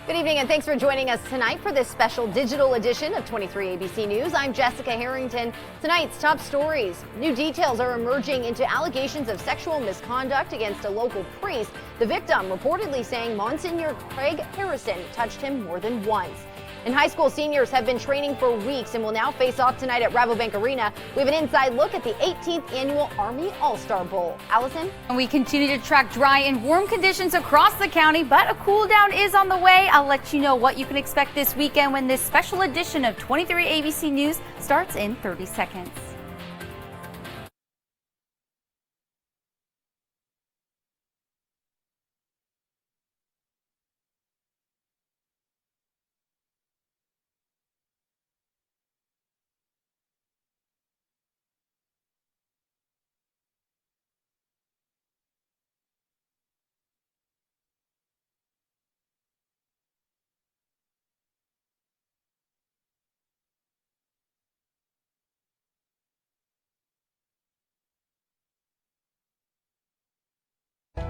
Good evening and thanks for joining us tonight for this special digital edition of 23 ABC News. I'm Jessica Harrington. Tonight's top stories. New details are emerging into allegations of sexual misconduct against a local priest. The victim reportedly saying Monsignor Craig Harrison touched him more than once. And high school seniors have been training for weeks and will now face off tonight at Rabobank Arena. We have an inside look at the 18th annual Army All-Star Bowl. Allison? And we continue to track dry and warm conditions across the county, but a cool down is on the way. I'll let you know what you can expect this weekend when this special edition of 23 ABC News starts in 30 seconds.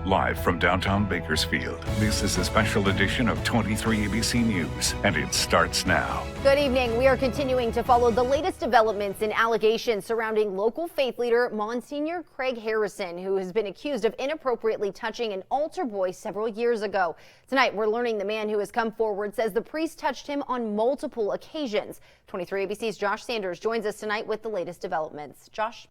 Live from downtown Bakersfield, this is a special edition of 23 ABC News, and it starts now. Good evening. We are continuing to follow the latest developments in allegations surrounding local faith leader Monsignor Craig Harrison, who has been accused of inappropriately touching an altar boy several years ago. Tonight, we're learning the man who has come forward says the priest touched him on multiple occasions. 23 ABC's Josh Sanders joins us tonight with the latest developments. Josh?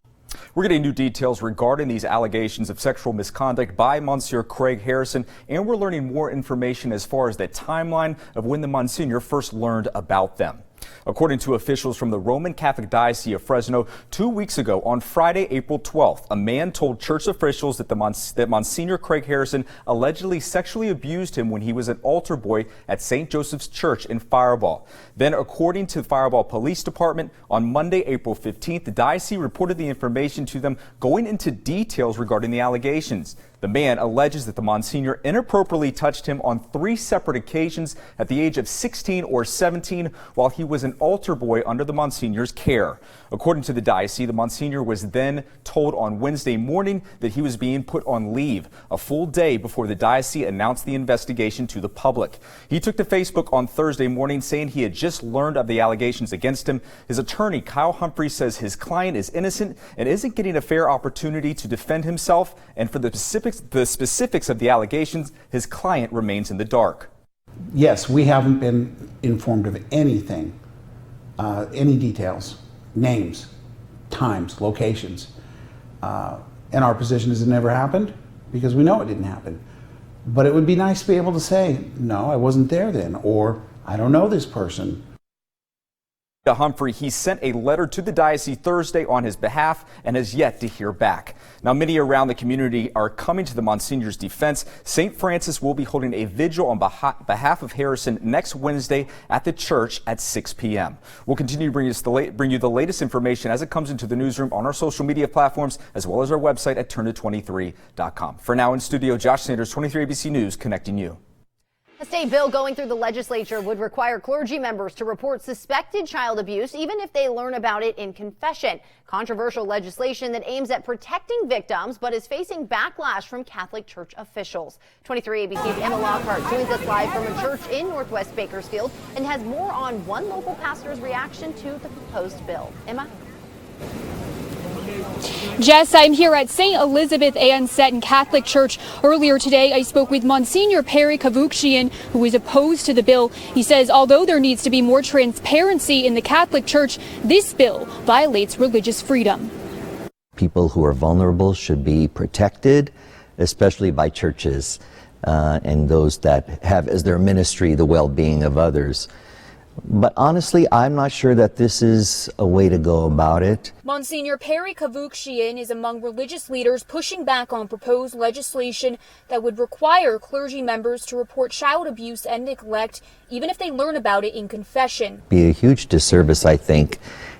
We're getting new details regarding these allegations of sexual misconduct by Monsignor Craig Harrison, and we're learning more information as far as the timeline of when the Monsignor first learned about them. According to officials from the Roman Catholic Diocese of Fresno, 2 weeks ago on Friday, April 12th, a man told church officials that Monsignor Craig Harrison allegedly sexually abused him when he was an altar boy at St. Joseph's Church in Fireball. Then, according to the Fireball Police Department, on Monday, April 15th, the diocese reported the information to them, going into details regarding the allegations. The man alleges that the Monsignor inappropriately touched him on 3 separate occasions at the age of 16 or 17 while he was an altar boy under the Monsignor's care. According to the diocese, the Monsignor was then told on Wednesday morning that he was being put on leave, a full day before the diocese announced the investigation to the public. He took to Facebook on Thursday morning saying he had just learned of the allegations against him. His attorney, Kyle Humphrey, says his client is innocent and isn't getting a fair opportunity to defend himself, and for the specifics of the allegations, his client remains in the dark. Yes, we haven't been informed of anything, any details, names, times, locations. And our position is it never happened because we know it didn't happen. But it would be nice to be able to say, no, I wasn't there then, or I don't know this person. Humphrey, he sent a letter to the diocese Thursday on his behalf and has yet to hear back. Now, many around the community are coming to the Monsignor's defense. St. Francis will be holding a vigil on behalf of Harrison next Wednesday at the church at 6 p.m. We'll continue to bring you the latest information as it comes into the newsroom on our social media platforms, as well as our website at turn23.com. For now, in studio, Josh Sanders, 23 ABC News, connecting you. A state bill going through the legislature would require clergy members to report suspected child abuse even if they learn about it in confession. Controversial legislation that aims at protecting victims but is facing backlash from Catholic Church officials. 23 ABC's Emma Lockhart joins us live from a church in Northwest Bakersfield and has more on one local pastor's reaction to the proposed bill. Emma? Jess, I'm here at St. Elizabeth Ann Seton Catholic Church. Earlier today, I spoke with Monsignor Perry Kavukshian, who is opposed to the bill. He says although there needs to be more transparency in the Catholic Church, this bill violates religious freedom. People who are vulnerable should be protected, especially by churches and those that have as their ministry the well-being of others. But honestly, I'm not sure that this is a way to go about it. Monsignor Perry Kavukshian is among religious leaders pushing back on proposed legislation that would require clergy members to report child abuse and neglect, even if they learn about it in confession. Be a huge disservice, I think,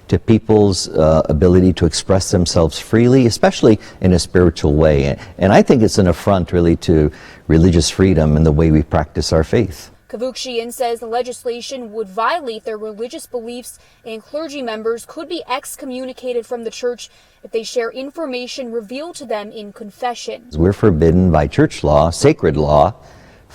to people's ability to express themselves freely, especially in a spiritual way. And I think it's an affront, really, to religious freedom and the way we practice our faith. Kavukshian says the legislation would violate their religious beliefs, and clergy members could be excommunicated from the church if they share information revealed to them in confession. We're forbidden by church law, sacred law,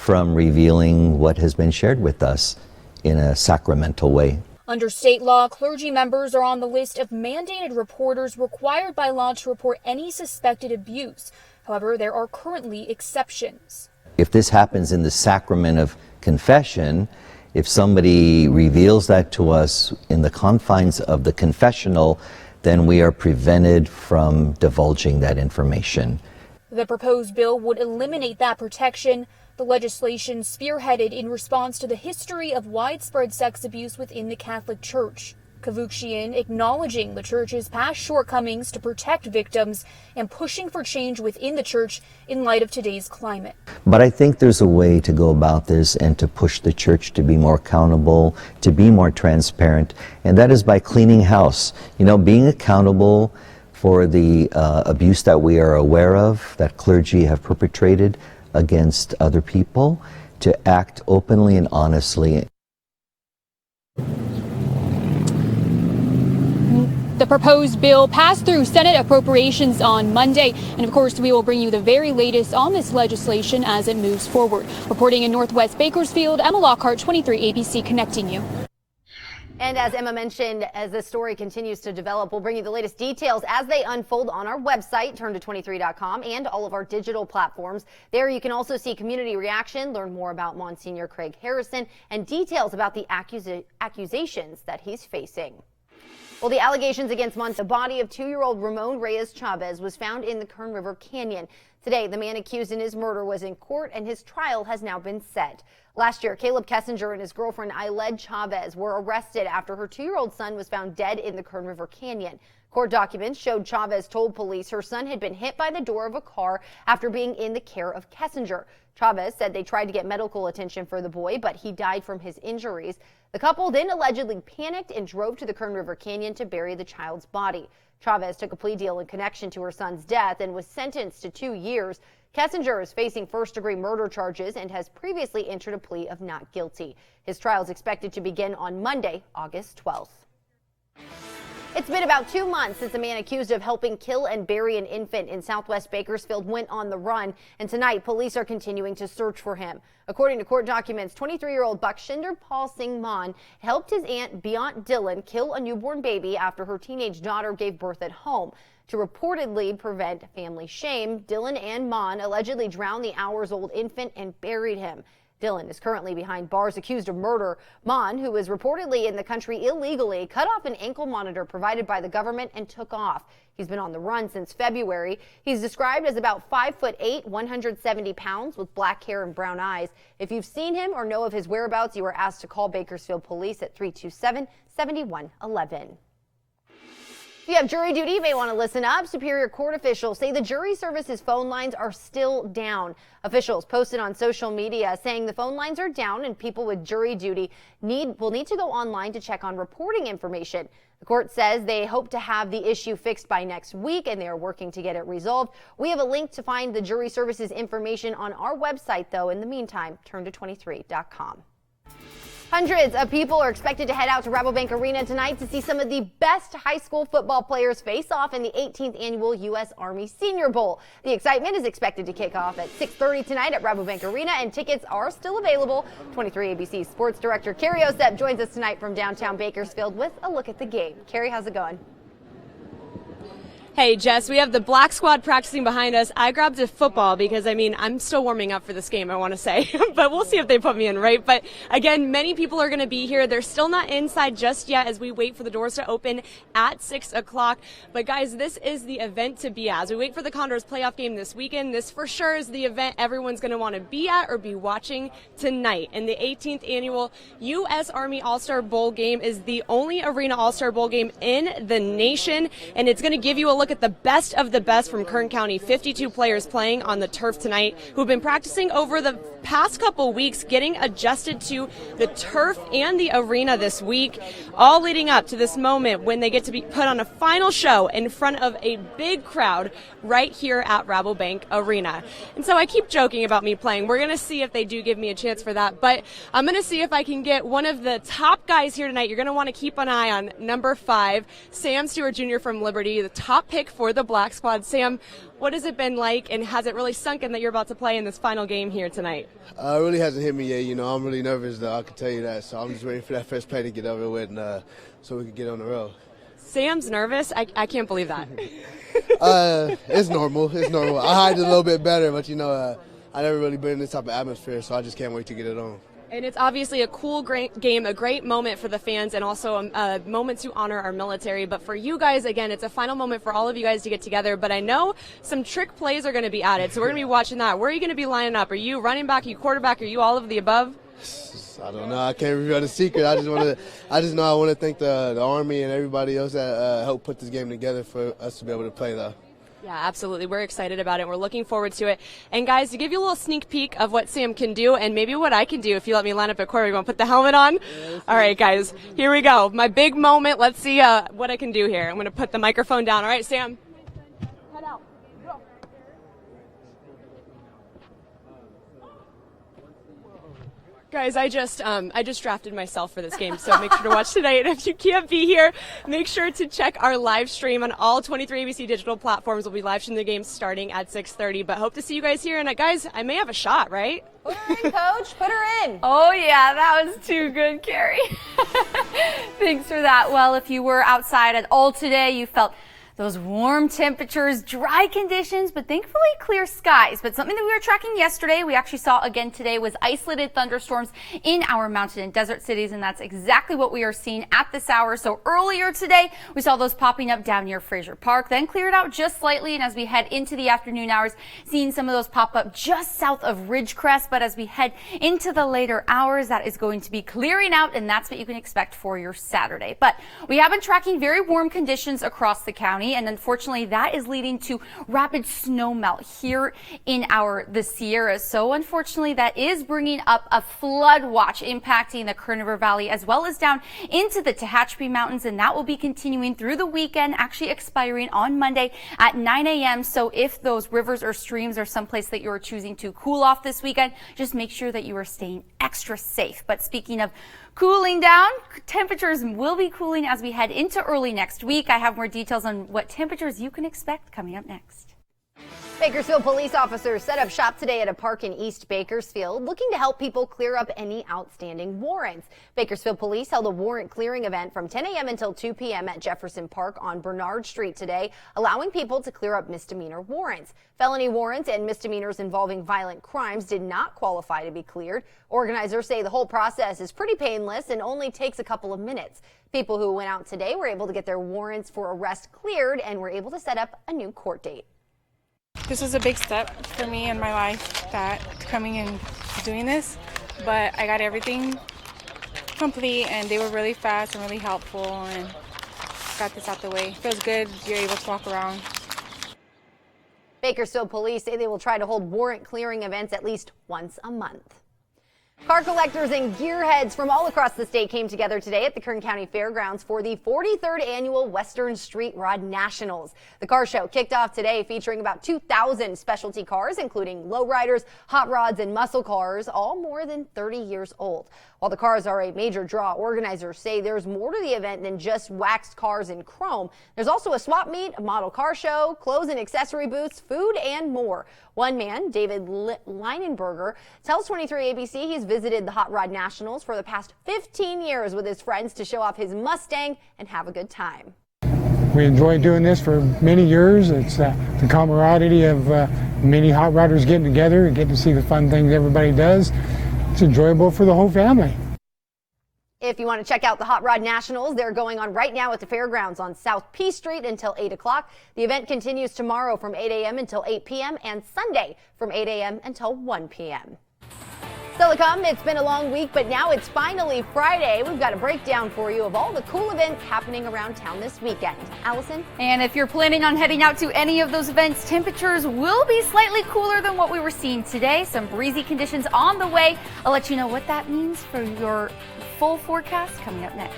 from revealing what has been shared with us in a sacramental way. Under state law, clergy members are on the list of mandated reporters required by law to report any suspected abuse. However, there are currently exceptions. If this happens in the sacrament of confession, if somebody reveals that to us in the confines of the confessional, then we are prevented from divulging that information. The proposed bill would eliminate that protection. The legislation spearheaded in response to the history of widespread sex abuse within the Catholic Church. Kavouchian acknowledging the Church's past shortcomings to protect victims and pushing for change within the Church in light of today's climate. But I think there's a way to go about this and to push the Church to be more accountable, to be more transparent, and that is by cleaning house. You know, being accountable for the abuse that we are aware of, that clergy have perpetrated against other people, to act openly and honestly. The proposed bill passed through Senate Appropriations on Monday, and of course we will bring you the very latest on this legislation as it moves forward. Reporting in Northwest Bakersfield, Emma Lockhart, 23 ABC, connecting you. And as Emma mentioned, as this story continues to develop, we'll bring you the latest details as they unfold on our website, turnto23.com, and all of our digital platforms. There you can also see community reaction, learn more about Monsignor Craig Harrison, and details about the accusations that he's facing. Well, the allegations against the body of 2-year-old Ramon Reyes Chavez was found in the Kern River Canyon. Today, the man accused in his murder was in court, and his trial has now been set. Last year, Caleb Kessinger and his girlfriend Ailed Chavez were arrested after her 2-year-old son was found dead in the Kern River Canyon. Court documents showed Chavez told police her son had been hit by the door of a car after being in the care of Kessinger. Chavez said they tried to get medical attention for the boy, but he died from his injuries. The couple then allegedly panicked and drove to the Kern River Canyon to bury the child's body. Chavez took a plea deal in connection to her son's death and was sentenced to 2 years. Kessinger is facing first-degree murder charges and has previously entered a plea of not guilty. His trial is expected to begin on Monday, August 12th. It's been about 2 months since a man accused of helping kill and bury an infant in southwest Bakersfield went on the run, and tonight police are continuing to search for him. According to court documents, 23-year-old Bakshinder Paul Singh Man helped his aunt Beyont Dillon kill a newborn baby after her teenage daughter gave birth at home. To reportedly prevent family shame, Dillon and Man allegedly drowned the hours-old infant and buried him. Dillon is currently behind bars accused of murder. Mon, who was reportedly in the country illegally, cut off an ankle monitor provided by the government and took off. He's been on the run since February. He's described as about 5'8", 170 pounds with black hair and brown eyes. If you've seen him or know of his whereabouts, you are asked to call Bakersfield Police at 327-7111. If you have jury duty, you may want to listen up. Superior Court officials say the jury services phone lines are still down. Officials posted on social media saying the phone lines are down and people with jury duty will need to go online to check on reporting information. The court says they hope to have the issue fixed by next week and they are working to get it resolved. We have a link to find the jury services information on our website, though. In the meantime, turnto23.com. Hundreds of people are expected to head out to Rabobank Arena tonight to see some of the best high school football players face off in the 18th annual U.S. Army Senior Bowl. The excitement is expected to kick off at 6:30 tonight at Rabobank Arena, and tickets are still available. 23 ABC Sports Director Kero joins us tonight from downtown Bakersfield with a look at the game. Carrie, how's it going? Hey, Jess, we have the Black Squad practicing behind us. I grabbed a football because, I'm still warming up for this game, I want to say. But we'll see if they put me in, right? But, again, many people are going to be here. They're still not inside just yet as we wait for the doors to open at 6 o'clock. But, guys, this is the event to be at. As we wait for the Condors playoff game this weekend, this for sure is the event everyone's going to want to be at or be watching tonight. And the 18th annual U.S. Army All-Star Bowl game is the only Arena All-Star Bowl game in the nation. And it's going to give you a look at the best of the best from Kern County. 52 players playing on the turf tonight who've been practicing over the past couple weeks, getting adjusted to the turf and the arena this week, all leading up to this moment when they get to be put on a final show in front of a big crowd right here at Rabobank Arena. And so I keep joking about me playing. We're going to see if they do give me a chance for that, but I'm going to see if I can get one of the top guys here tonight. You're going to want to keep an eye on number 5, Sam Stewart Jr. from Liberty, the top pick for the Black Squad. Sam, what has it been like, and has it really sunk in that you're about to play in this final game here tonight? It really hasn't hit me yet. You know, I'm really nervous, though, I can tell you that. So I'm just waiting for that first play to get over with, and so we can get on the road. Sam's nervous? I can't believe that. It's normal. It's normal. I hide it a little bit better, but, you know, I never really been in this type of atmosphere, so I just can't wait to get it on. And it's obviously a cool, great game, a great moment for the fans, and also a moment to honor our military. But for you guys, again, it's a final moment for all of you guys to get together. But I know some trick plays are going to be added, so we're going to be watching that. Where are you going to be lining up? Are you running back? Are you quarterback? Are you all of the above? I don't know. I can't reveal the secret. I just know I want to thank the Army and everybody else that helped put this game together for us to be able to play, though. Yeah, absolutely. We're excited about it. We're looking forward to it. And guys, to give you a little sneak peek of what Sam can do and maybe what I can do if you let me line up at quarter, you want to put the helmet on? All right, guys, here we go. My big moment. Let's see what I can do here. I'm going to put the microphone down. All right, Sam. Head out. Go. Guys, I just drafted myself for this game, so make sure to watch tonight. And if you can't be here, make sure to check our live stream on all 23 ABC digital platforms. We'll be live streaming the game starting at 6:30. But hope to see you guys here. And guys, I may have a shot, right? Put her in, Coach. Put her in. Oh, yeah, that was too good, Carrie. Thanks for that. Well, if you were outside at all today, you felt those warm temperatures, dry conditions, but thankfully clear skies. But something that we were tracking yesterday, we actually saw again today, was isolated thunderstorms in our mountain and desert cities, and that's exactly what we are seeing at this hour. So earlier today, we saw those popping up down near Fraser Park, then cleared out just slightly, and as we head into the afternoon hours, seeing some of those pop up just south of Ridgecrest. But as we head into the later hours, that is going to be clearing out, and that's what you can expect for your Saturday. But we have been tracking very warm conditions across the county, and unfortunately that is leading to rapid snow melt here in the Sierras. So unfortunately that is bringing up a flood watch impacting the Kern River Valley as well as down into the Tehachapi Mountains, and that will be continuing through the weekend, actually expiring on Monday at 9 a.m. So if those rivers or streams are someplace that you are choosing to cool off this weekend, just make sure that you are staying extra safe. But speaking of cooling down, temperatures will be cooling as we head into early next week. I have more details on what temperatures you can expect coming up next. Bakersfield police officers set up shop today at a park in East Bakersfield, looking to help people clear up any outstanding warrants. Bakersfield police held a warrant clearing event from 10 a.m. until 2 p.m. at Jefferson Park on Bernard Street today, allowing people to clear up misdemeanor warrants. Felony warrants and misdemeanors involving violent crimes did not qualify to be cleared. Organizers say the whole process is pretty painless and only takes a couple of minutes. People who went out today were able to get their warrants for arrest cleared and were able to set up a new court date. This was a big step for me in my life, that coming and doing this, but I got everything complete and they were really fast and really helpful and got this out the way. Feels good, you're able to walk around. Bakersfield police say they will try to hold warrant clearing events at least once a month. Car collectors and gearheads from all across the state came together today at the Kern County Fairgrounds for the 43rd annual Western Street Rod Nationals. The car show kicked off today featuring about 2,000 specialty cars, including lowriders, hot rods, and muscle cars, all more than 30 years old. While the cars are a major draw, organizers say there's more to the event than just waxed cars and chrome. There's also a swap meet, a model car show, clothes and accessory booths, food, and more. One man, David Leinenberger, tells 23 ABC he's visited the Hot Rod Nationals for the past 15 years with his friends to show off his Mustang and have a good time. We enjoyed doing this for many years. It's the camaraderie of many hot rodders getting together and getting to see the fun things everybody does. It's enjoyable for the whole family. If you want to check out the Hot Rod Nationals, they're going on right now at the fairgrounds on South P Street until 8 o'clock. The event continues tomorrow from 8 a.m. until 8 p.m. and Sunday from 8 a.m. until 1 p.m. Still to come, it's been a long week, but now it's finally Friday. We've got a breakdown for you of all the cool events happening around town this weekend. Allison? And if you're planning on heading out to any of those events, temperatures will be slightly cooler than what we were seeing today. Some breezy conditions on the way. I'll let you know what that means for your full forecast coming up next.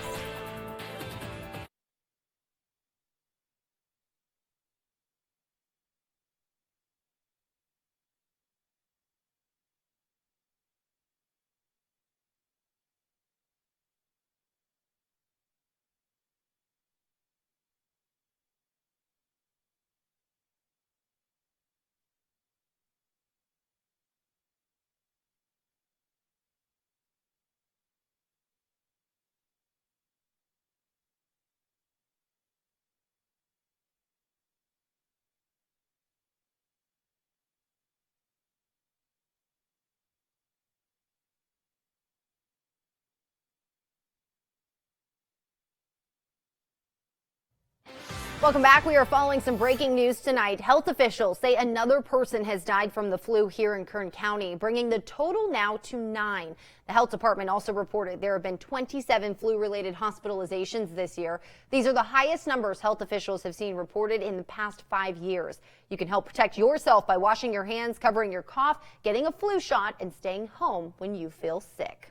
Welcome back. We are following some breaking news tonight. Health officials say another person has died from the flu here in Kern County, bringing the total now to 9. The health department also reported there have been 27 flu-related hospitalizations this year. These are the highest numbers health officials have seen reported in the past 5 years. You can help protect yourself by washing your hands, covering your cough, getting a flu shot, and staying home when you feel sick.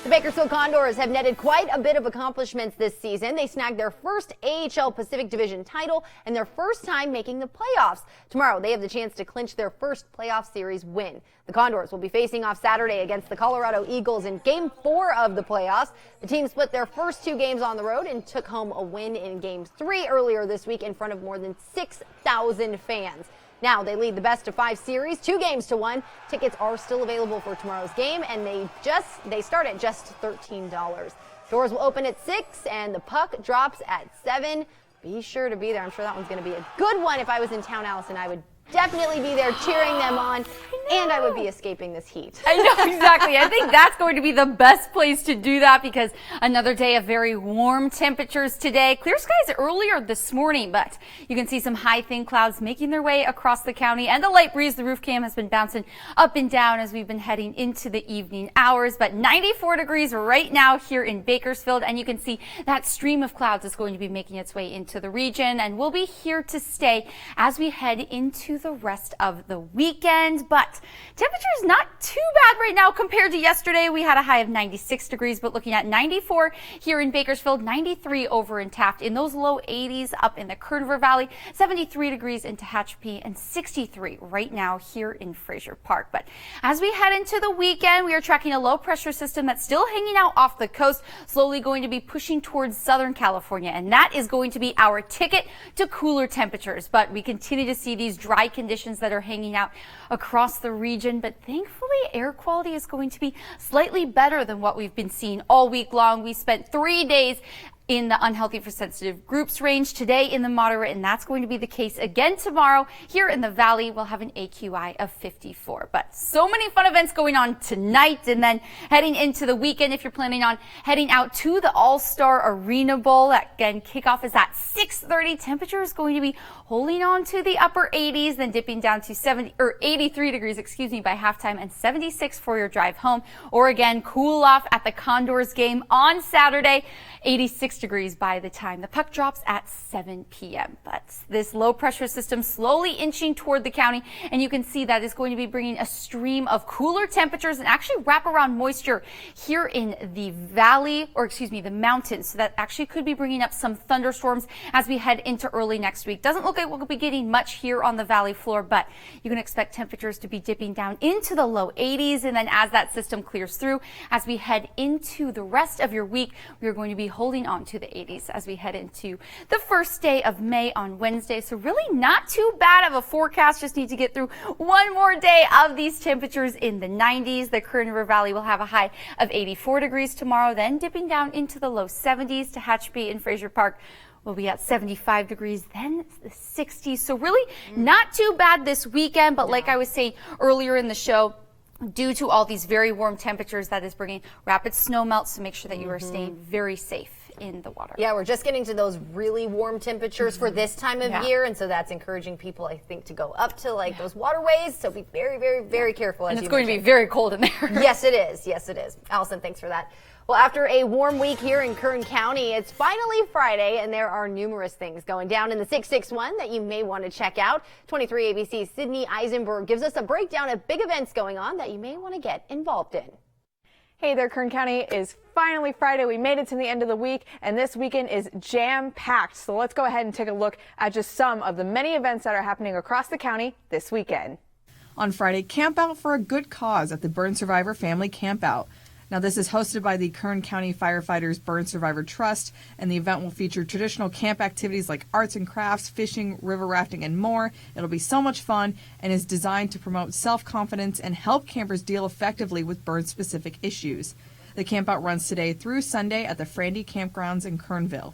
The Bakersfield Condors have netted quite a bit of accomplishments this season. They snagged their first AHL Pacific Division title and their first time making the playoffs. Tomorrow, they have the chance to clinch their first playoff series win. The Condors will be facing off Saturday against the Colorado Eagles in Game 4 of the playoffs. The team split their first 2 games on the road and took home a win in Game 3 earlier this week in front of more than 6,000 fans. Now they lead the best-of-5 series 2-1. Tickets are still available for tomorrow's game, and they start at just $13. Doors will open at 6, and the puck drops at 7. Be sure to be there. I'm sure that one's going to be a good one. If I was in town, Allison, I would definitely be there cheering them on, and I would be escaping this heat. I know, exactly. I think that's going to be the best place to do that because another day of very warm temperatures today. Clear skies earlier this morning, but you can see some high thin clouds making their way across the county and the light breeze. The roof cam has been bouncing up and down as we've been heading into the evening hours, but 94 degrees right now here in Bakersfield, and you can see that stream of clouds is going to be making its way into the region and will be here to stay as we head into the rest of the weekend. But temperature is not too bad right now compared to yesterday. We had a high of 96 degrees, but looking at 94 here in Bakersfield, 93 over in Taft, in those low 80s up in the Kern River Valley, 73 degrees in Tehachapi, and 63 right now here in Fraser Park. But as we head into the weekend, we are tracking a low pressure system that's still hanging out off the coast, slowly going to be pushing towards Southern California, and that is going to be our ticket to cooler temperatures. But we continue to see these dry conditions that are hanging out across the region, but thankfully air quality is going to be slightly better than what we've been seeing all week long. We spent 3 days in the unhealthy for sensitive groups range, today in the moderate, and that's going to be the case again tomorrow. Here in the valley, we'll have an AQI of 54. But so many fun events going on tonight, and then heading into the weekend, if you're planning on heading out to the All-Star Arena Bowl, again, kickoff is at 6:30. Temperature is going to be holding on to the upper 80s, then dipping down to 83 degrees, by halftime, and 76 for your drive home. Or again, cool off at the Condors game on Saturday, 86 degrees by the time the puck drops at 7 p.m. But this low pressure system slowly inching toward the county, and you can see that is going to be bringing a stream of cooler temperatures and actually wraparound moisture here in the valley, the mountains. So that actually could be bringing up some thunderstorms as we head into early next week. Doesn't look like we'll be getting much here on the valley floor, but you can expect temperatures to be dipping down into the low 80s. And then as that system clears through, as we head into the rest of your week, we are going to be holding on to the 80s as we head into the first day of May on Wednesday. So really not too bad of a forecast. Just need to get through one more day of these temperatures in the 90s. The Kern River Valley will have a high of 84 degrees tomorrow, then dipping down into the low 70s. Tehachapi and Fraser Park will be at 75 degrees, then the 60s. So really not too bad this weekend. But like I was saying earlier in the show, due to all these very warm temperatures, that is bringing rapid snow melts, so make sure that you are staying very safe in the water. Yeah, we're just getting to those really warm temperatures for this time of year, and so that's encouraging people, I think, to go up to those waterways. So be very, very, very careful. And it's going to be very cold in there. Yes, it is. Yes, it is. Allison, thanks for that. Well, after a warm week here in Kern County, it's finally Friday, and there are numerous things going down in the 661 that you may want to check out. 23 ABC's Sydney Eisenberg gives us a breakdown of big events going on that you may want to get involved in. Hey there, Kern County. Is finally Friday. We made it to the end of the week, and this weekend is jam-packed. So let's go ahead and take a look at just some of the many events that are happening across the county this weekend. On Friday, Camp Out for a Good Cause at the Burn Survivor Family Campout. Now, this is hosted by the Kern County Firefighters Burn Survivor Trust, and the event will feature traditional camp activities like arts and crafts, fishing, river rafting, and more. It'll be so much fun and is designed to promote self-confidence and help campers deal effectively with burn-specific issues. The campout runs today through Sunday at the Frandy Campgrounds in Kernville.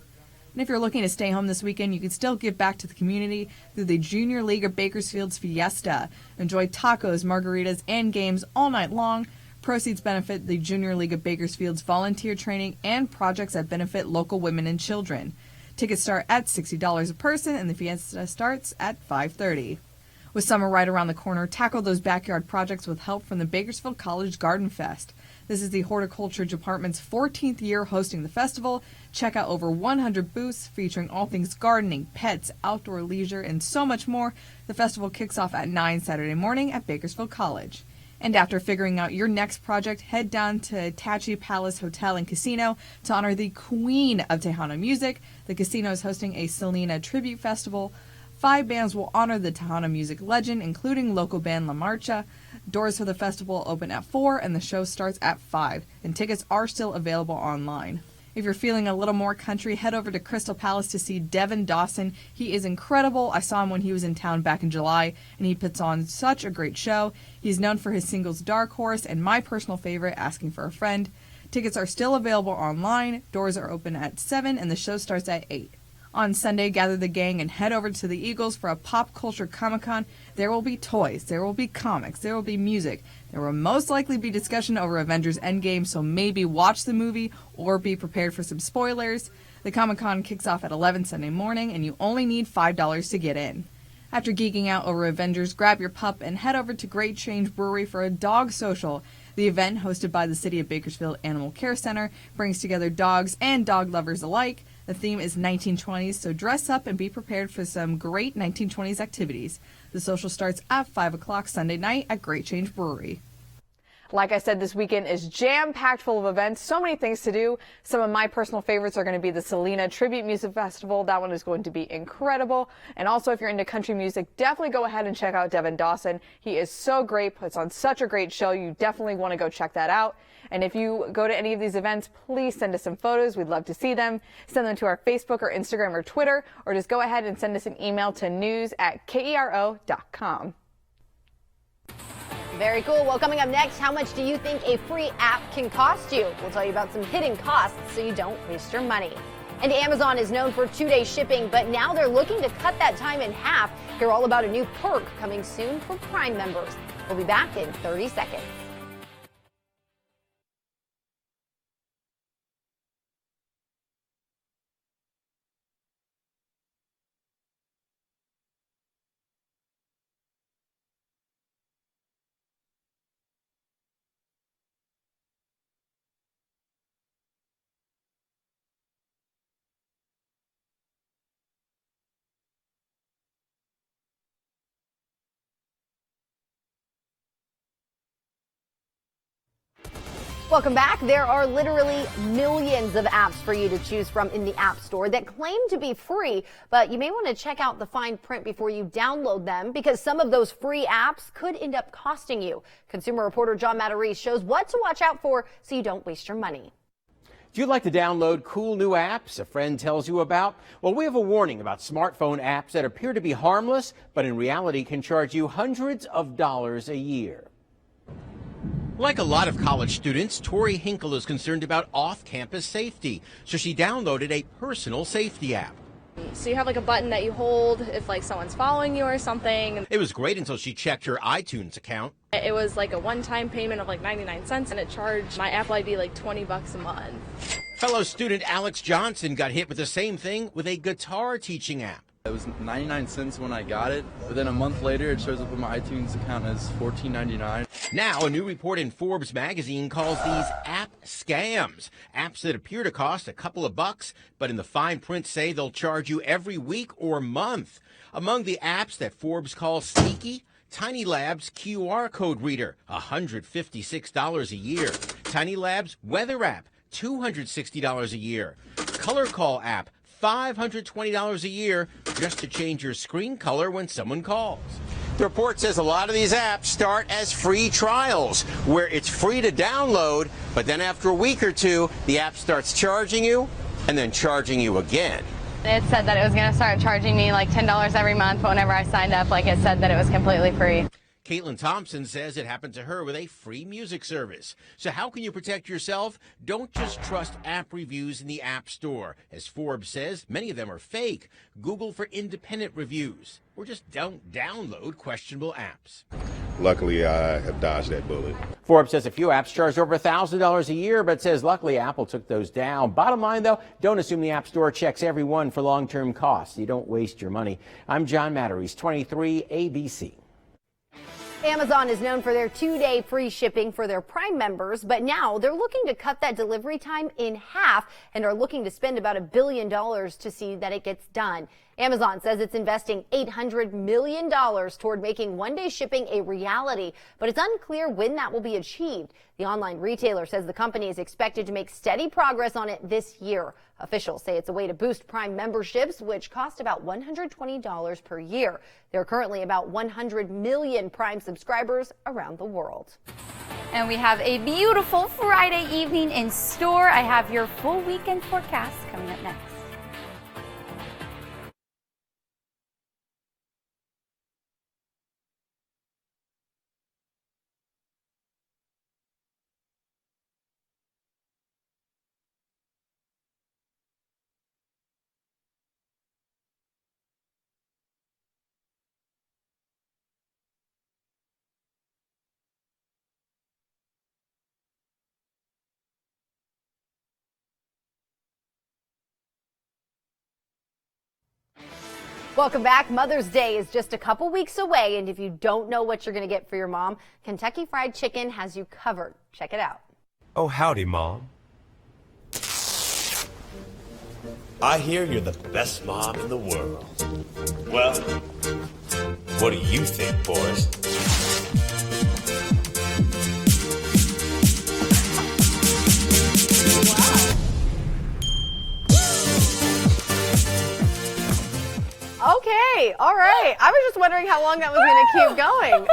And if you're looking to stay home this weekend, you can still give back to the community through the Junior League of Bakersfield's Fiesta. Enjoy tacos, margaritas, and games all night long. Proceeds benefit the Junior League of Bakersfield's volunteer training and projects that benefit local women and children. Tickets start at $60 a person, and the fiesta starts at $5:30. With summer right around the corner, tackle those backyard projects with help from the Bakersfield College Garden Fest. This is the Horticulture Department's 14th year hosting the festival. Check out over 100 booths featuring all things gardening, pets, outdoor leisure, and so much more. The festival kicks off at 9 Saturday morning at Bakersfield College. And after figuring out your next project, head down to Tachi Palace Hotel and Casino to honor the Queen of Tejano music. The casino is hosting a Selena tribute festival. 5 bands will honor the Tejano music legend, including local band La Marcha. Doors for the festival open at 4 and the show starts at 5, and tickets are still available online. If you're feeling a little more country, head over to Crystal Palace to see Devin Dawson. He is incredible. I saw him when he was in town back in July, and he puts on such a great show. He's known for his singles Dark Horse and my personal favorite, Asking for a Friend. Tickets are still available online. Doors are open at 7 and the show starts at 8. On Sunday, gather the gang and head over to the Eagles for a pop culture Comic-Con. There will be toys, there will be comics, there will be music. There will most likely be discussion over Avengers Endgame, so maybe watch the movie or be prepared for some spoilers. The Comic-Con kicks off at 11 Sunday morning, and you only need $5 to get in. After geeking out over Avengers, grab your pup and head over to Great Change Brewery for a dog social. The event, hosted by the City of Bakersfield Animal Care Center, brings together dogs and dog lovers alike. The theme is 1920s, so dress up and be prepared for some great 1920s activities. The social starts at 5 o'clock Sunday night at Great Change Brewery. Like I said, this weekend is jam-packed full of events, so many things to do. Some of my personal favorites are going to be the Selena Tribute Music Festival. That one is going to be incredible. And also, if you're into country music, definitely go ahead and check out Devin Dawson. He is so great, puts on such a great show. You definitely want to go check that out. And if you go to any of these events, please send us some photos. We'd love to see them. Send them to our Facebook or Instagram or Twitter, or just go ahead and send us an email to news@kero.com. Very cool. Well, coming up next, how much do you think a free app can cost you? We'll tell you about some hidden costs so you don't waste your money. And Amazon is known for 2-day shipping, but now they're looking to cut that time in half. Hear all about a new perk coming soon for Prime members. We'll be back in 30 seconds. Welcome back. There are literally millions of apps for you to choose from in the App Store that claim to be free, but you may want to check out the fine print before you download them because some of those free apps could end up costing you. Consumer reporter John Matarese shows what to watch out for so you don't waste your money. If you'd like to download cool new apps a friend tells you about, well, we have a warning about smartphone apps that appear to be harmless, but in reality can charge you hundreds of dollars a year. Like a lot of college students, Tori Hinkle is concerned about off-campus safety, so she downloaded a personal safety app. So you have like a button that you hold if like someone's following you or something. It was great until she checked her iTunes account. It was like a one-time payment of like 99 cents and it charged my Apple ID like $20 a month. Fellow student Alex Johnson got hit with the same thing with a guitar teaching app. It was 99 cents when I got it, but then a month later it shows up on my iTunes account as $14.99. Now, a new report in Forbes magazine calls these app scams. Apps that appear to cost a couple of bucks, but in the fine print say they'll charge you every week or month. Among the apps that Forbes calls sneaky, Tiny Labs QR code reader, $156 a year. Tiny Labs weather app, $260 a year. Color Call app, $520 a year just to change your screen color when someone calls. The report says a lot of these apps start as free trials, where it's free to download, but then after a week or two, the app starts charging you and then charging you again. It said that it was going to start charging me like $10 every month, but whenever I signed up, like it said that it was completely free. Caitlin Thompson says it happened to her with a free music service. So how can you protect yourself? Don't just trust app reviews in the App Store. As Forbes says, many of them are fake. Google for independent reviews. Or just don't download questionable apps. luckily I have dodged that bullet. Forbes says a few apps charge over $1,000 a year, but says luckily Apple took those down. Bottom line, though, don't assume the App Store checks everyone for long-term costs. You don't waste your money. I'm John Matteries, 23 ABC. Amazon is known for their 2-day free shipping for their Prime members, but now they're looking to cut that delivery time in half and are looking to spend about $1 billion to see that it gets done. Amazon says it's investing $800 million toward making one-day shipping a reality, but it's unclear when that will be achieved. The online retailer says the company is expected to make steady progress on it this year. Officials say it's a way to boost Prime memberships, which cost about $120 per year. There are currently about 100 million Prime subscribers around the world. And we have a beautiful Friday evening in store. I have your full weekend forecast coming up next. Welcome back. Mother's Day is just a couple weeks away, and if you don't know what you're going to get for your mom, Kentucky Fried Chicken has you covered. Check it out. Oh, howdy, Mom. I hear you're the best mom in the world. Well, what do you think, boys? Okay, all right. I was just wondering how long that was going to keep going.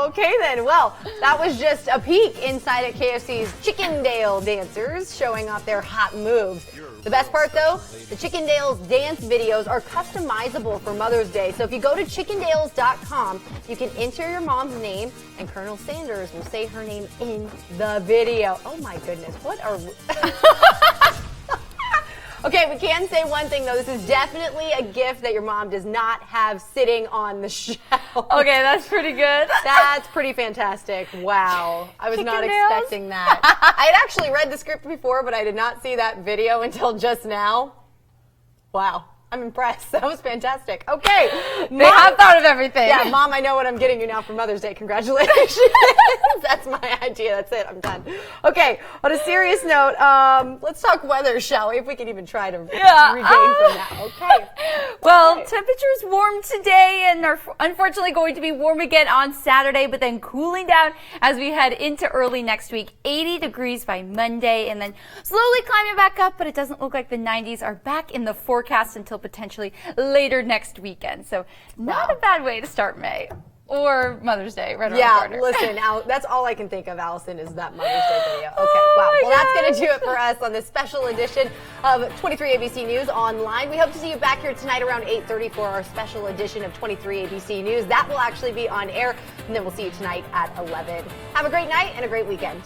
Okay then. Well, that was just a peek inside at KFC's Chickendale dancers showing off their hot moves. The best part though, the Chickendale's dance videos are customizable for Mother's Day. So if you go to chickendales.com, you can enter your mom's name and Colonel Sanders will say her name in the video. Oh my goodness, what are Okay, we can say one thing, though. This is definitely a gift that your mom does not have sitting on the shelf. Okay, that's pretty good. That's pretty fantastic. Wow. I was not expecting that. I had actually read the script before, but I did not see that video until just now. Wow. I'm impressed. That was fantastic. Okay. They have thought of everything. Yeah, Mom, I know what I'm getting you now for Mother's Day. Congratulations. That's my idea. That's it. I'm done. Okay. On a serious note, let's talk weather, shall we? If we can even try to regain from that. Okay. Well, temperatures warm today and are unfortunately going to be warm again on Saturday, but then cooling down as we head into early next week. 80 degrees by Monday and then slowly climbing back up, but it doesn't look like the 90s are back in the forecast until potentially later next weekend. So not a bad way to start May or Mother's Day right around the corner. Listen, that's all I can think of, Allison, is that Mother's Day video. Okay, wow. Well, that's going to do it for us on this special edition of 23 ABC News Online. We hope to see you back here tonight around 8:30 for our special edition of 23 ABC News. That will actually be on air, and then we'll see you tonight at 11. Have a great night and a great weekend.